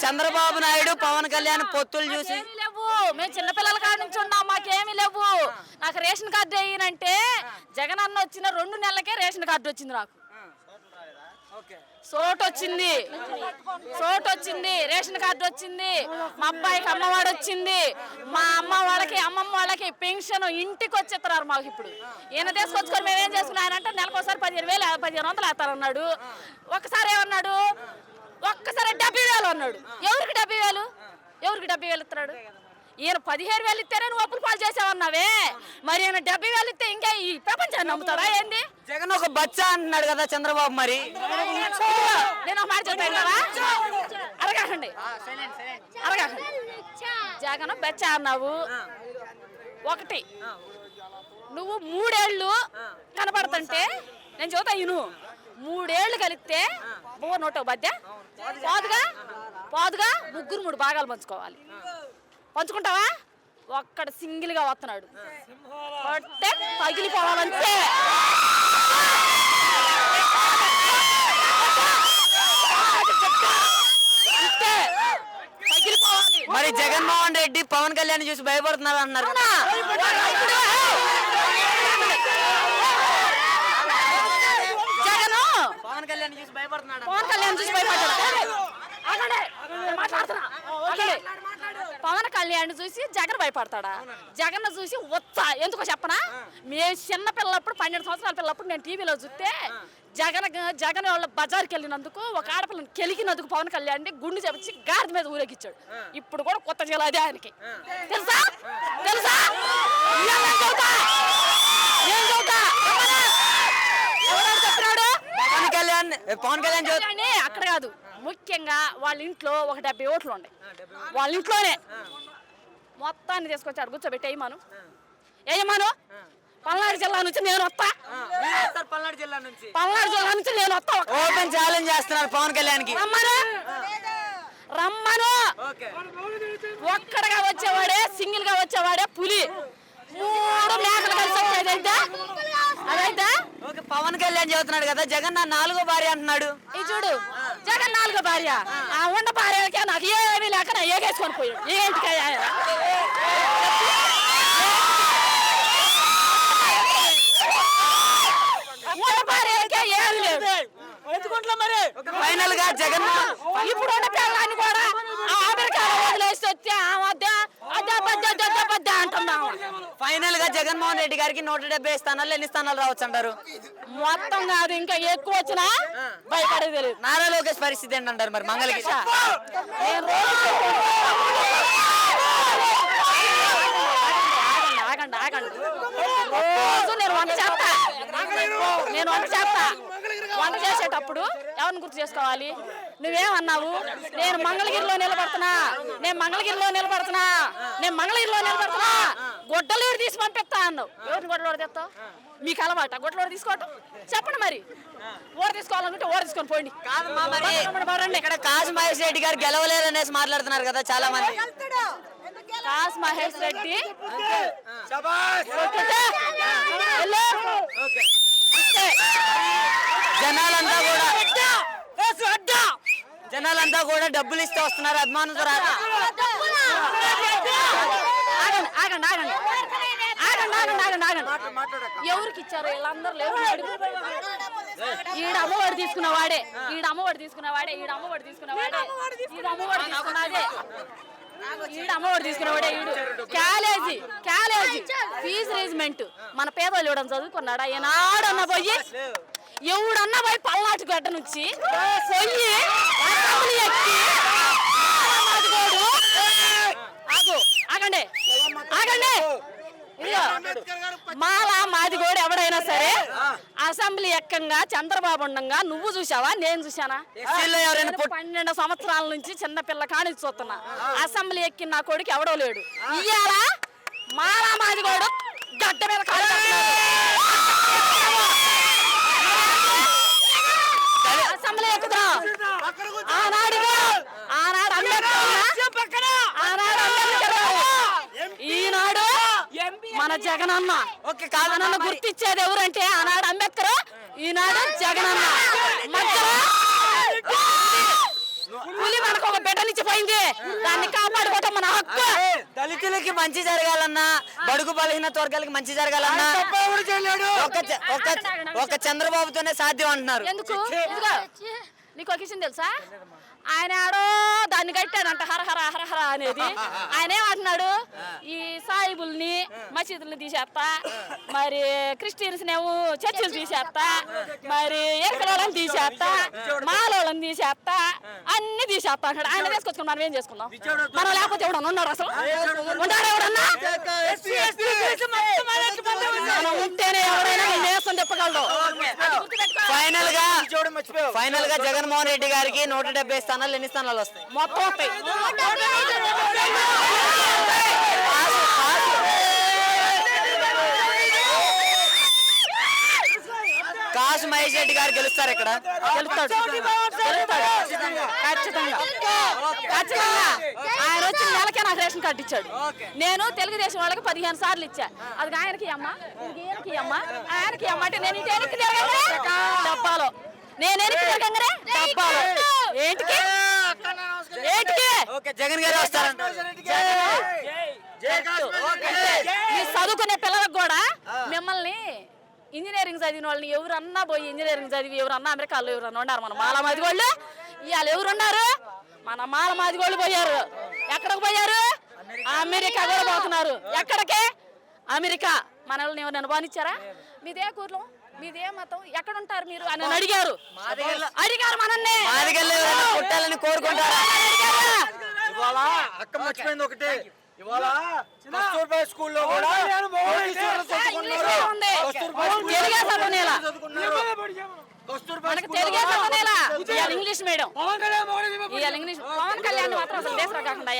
చంద్రబాబు నాయుడు పవన్ కళ్యాణ్ పొత్తులు చూసి లేవు, మేము చిన్నపిల్లల కాడ నుంచి ఉన్నాం, మాకేమీ లేవు. నాకు రేషన్ కార్డు వేయనంటే జగన్ అన్న వచ్చిన 2 నెలలకే రేషన్ కార్డు వచ్చింది. నాకు సోట్ వచ్చింది, రేషన్ కార్డు వచ్చింది, మా అబ్బాయికి అమ్మవాడు వచ్చింది, మా అమ్మమ్మ వాళ్ళకి పెన్షన్ ఇంటికి వచ్చేస్తున్నారు మాకు. ఇప్పుడు ఈయన తీసుకొచ్చుకొని మేమేం చేసుకున్నానంటే నెలకోసారి 15,000 వేస్తారన్నాడు. ఒక్కసారి ఏమన్నాడు, ఒక్కసారి 70,000 అన్నాడు. ఎవరికి 70,000 ఇస్తున్నాడు? ఈయన 17,000 ఇస్తేనే నువ్వు అప్పులు పాలు చేసావన్నావే, మరి ఈయన 70,000 ఇస్తే ఇంకా ఈ ప్రపంచాన్ని నమ్ముతాడా ఏంది? జగన్ ఒక బచ్చా అంటున్నాడు కదా చంద్రబాబు. మరి నేను ఒక మాట చెప్పాను, అరగాకండి. జగన్ బచ్చా అన్నావు. ఒకటి, నువ్వు 3 ఏళ్ళు కనపడుతుంటే నేను చెబుతా ఇను. 3 ఏళ్ళు కలిస్తే నోట బద్ద పాదుగా 3 భాగాలు పంచుకోవాలి. పంచుకుంటావా? ఒక్కడ సింగిల్ గా వస్తున్నాడు, కొట్టే పగిలిపోవాలంటే. మరి జగన్మోహన్ రెడ్డి పవన్ కళ్యాణ్ చూసి భయపడుతున్నారు అన్నారు. జగన్ పవన్ కళ్యాణ్ చూసి భయపడుతున్నాడు. పవన్ కళ్యాణ్ చూసి జగన్ భయపడతాడా? జగన్ చూసి ఎందుకో చెప్పనా, మేము చిన్న పిల్లప్పుడు 12 సంవత్సరాల పిల్లప్పుడు నేను టీవీలో చూస్తే జగన్ వాళ్ళ బజార్కి వెళ్ళినందుకు ఒక ఆడపిల్లని కెలికినందుకు పవన్ కళ్యాణ్ గుండు చెప్పి గాడి మీద ఊరేగించాడు. ఇప్పుడు కూడా కొత్త జిల్లా అదే ఆయనకి తెలుసా? పవన్ కళ్యాణ్ అక్కడ కాదు, ముఖ్యంగా వాళ్ళ ఇంట్లో ఒక 70 ఓట్లు ఉన్నాయి. వాళ్ళ ఇంట్లోనే మొత్తాన్ని తీసుకొచ్చాడు, కూర్చోబెట్టి ఏయమాను పల్నాడు జిల్లా నుంచి నేను వస్తా, పల్నాడు జిల్లా నుంచి నేను వస్తా. ఓపెన్ ఛాలెంజ్ చేస్తున్నారు పవన్ కళ్యాణ్ కి. రమ్మను. ఒక్కడగా వచ్చేవాడే, సింగిల్ గా వచ్చేవాడే పులి. 3 మేకలు కలిసి వచ్చేదైతే అదైతే పవన్ కళ్యాణ్ చెబుతున్నాడు కదా జగన్ నా 4వ భార్య అంటున్నాడు. ఈ చూడు, జగన్ 4వ భార్య. ఆ ఉన్న భార్యకే నాకు ఏమీ లేక నా ఏగేసుకొని పోయాడు. ఏంటికి భార్యకే ఏమి లేదు. ఫైనల్ గా జగన్ ఇప్పుడు ఉన్న పిల్లల్ని కూడా అమెరికాలో వదిలేసి వచ్చి అంటున్నాం. ఫైనల్ గా జగన్మోహన్ రెడ్డి గారికి 170 స్థానాలు ఎన్ని స్థానాలు రావచ్చు అంటారు? మొత్తం కాదు, ఇంకా ఎక్కువ వచ్చినా భయపడేది తెలియదు. నారా లోకేష్ పరిస్థితి ఏంటంటారు మరి? మంగళగిరి ఆగండి రోజు నేను వంట వంట చేసేటప్పుడు ఎవరిని గుర్తు చేసుకోవాలి? నువ్వేమన్నావు? నేను మంగళగిరిలో నిలబడుతున్నా, గొడ్డలోడు తీసి పంపిస్తా అన్నావు. ఎవరిని గొడ్డలోడు తెస్తావు? మీకు అలవాట గొడ్డలోడు తీసుకోవటం? చెప్పండి మరి. ఓడ తీసుకోవాలనుకుంటే ఓడ తీసుకొని పోండి. ఇక్కడ కాసు మహేష్ రెడ్డి గారు గెలవలేరు అనేసి మాట్లాడుతున్నారు కదా చాలా మంది. కాసు మహేష్ రెడ్డి జనాలంతా కూడా డబ్బులు ఇస్తే వస్తున్నారు అభిమానులతో. ఎవరికి ఇచ్చారు? వీళ్ళందరూ లేవు. ఈడ అమ్మఒడి తీసుకున్నవాడే, ఈడ అమ్మఒడి తీసుకున్నవాడే ఈడు క్యాలేజీ ఫీజు రేజ్మెంట్ మన పేదోళ్ళు ఇవ్వడం చదువుకున్నాడా? ఏనాడన్నా పోయి ఎవడన్నా పోయి పల్నాటి గడ్డ నుంచి పోయి ఆగండి మాలా మాదిగోడు ఎవడైనా సరే అసెంబ్లీ ఎక్కంగా చంద్రబాబు ఉండంగా నువ్వు చూసావా? నేను చూసానా? 12 సంవత్సరాల నుంచి చిన్న పిల్ల కాని చూస్తున్నా. అసెంబ్లీ ఎక్కిన నా కొడుకు ఎవడో లేడు. ఇయ్యాల మాలా మాదిగోడు గడ్డ మీద అసెంబ్లీ ఎక్కుదా? ఆనాడు ఈనాడు మన జగనన్న. కాదనన్న గుర్తించేది ఎవరంటే ఆనాడు అంబేద్కర్, ఈనాడు జగనన్న. పులి మనకు ఒక బిడ్డనిచ్చి పోయింది, దాన్ని కాపాడుకోవటం మన హక్కు. దళితులకి మంచి జరగాలన్నా, బడుగు బలహీన వర్గాలకి మంచి జరగాలన్నా ఒక చంద్రబాబుతోనే సాధ్యం అంటున్నారు. ఎందుకు? ఇదిగో నీకు ఒక విషయం తెలుసా, ఆయన ఆడో దాన్ని కట్టాడంట హర హర హర హర అనేది. ఆయన ఏమంటున్నాడు, ఈ సాయిబుల్ని మసీదుల్ని తీసేస్తా, మరి క్రిస్టియన్స్ నేమో చర్చిలు తీసేస్తా, మరి ఎరకలోళ్ళని తీసేస్తా, మాలోళ్ళని తీసేస్తా, అన్ని తీసేస్తా అంటాడు. ఆయన తీసుకొచ్చుకుని మనం ఏం చేసుకుందాం? మనం లేకపోతే ఎవడన్నా ఉన్నాడు? అసలు ఉన్నాడు ఎవడన్నా? మనం ఉంటేనే ఎవరైనా నేసం చెప్పగలడు. ఫైనల్ గా జగన్మోహన్ రెడ్డి గారికి 170 స్థానాలు, ఎన్ని స్థానాలు వస్తాయి? మొత్తం వస్తాయి. కాసు మహేష్ రెడ్డి గారు గెలుస్తారు ఇక్కడ. గెలుస్తాడు. ఖచ్చితంగా ఆయన వచ్చి నెలకే నాకు రేషన్ కార్డు ఇచ్చాడు. నేను తెలుగుదేశం వాళ్ళకి 15 సార్లు ఇచ్చా. అది ఆయనకి అమ్మ, ఈయనకి అమ్మ, ఆయనకి అమ్మ అంటే నేను ఇంటి వెనక్కి తిరగంగానే డబ్బాలో, నేను వెనక్కి తిరగంగానే డబ్బాలో. ఏంటికి జగన్ గారు వస్తారంట. ఈ చదువుకునే పిల్లలకు కూడా మిమ్మల్ని ఇంజనీరింగ్ చదివిన వాళ్ళని ఎవరన్నా పోయి ఇంజనీరింగ్ చదివి ఎవరన్నా అమెరికాలో ఎవరన్నా ఉన్నారు? మన మాలమాది వాళ్ళు ఇవాళ ఎవరున్నారు? మన మాలమాది వాళ్ళు పోయారు. ఎక్కడికి పోయారు? అమెరికా కూడా పోతున్నారు. ఎక్కడికి? అమెరికా. మనల్ని ఎవరైనా బానిచ్చారా? మీదే కూర్లం, మీదే మతం, ఎక్కడ ఉంటారు మీరు అని అడిగారు మనల్ని. పుట్టాలని కోరుకుంటారా? అక్క మర్చిపోయింది ఒకటి, ఇవాళ కస్తూర్బా స్కూల్లో కూడా ఇంగ్లీష్ మీడియం. పవన్ కళ్యాణ్ మాత్రం అసలు దేశం కాకుండా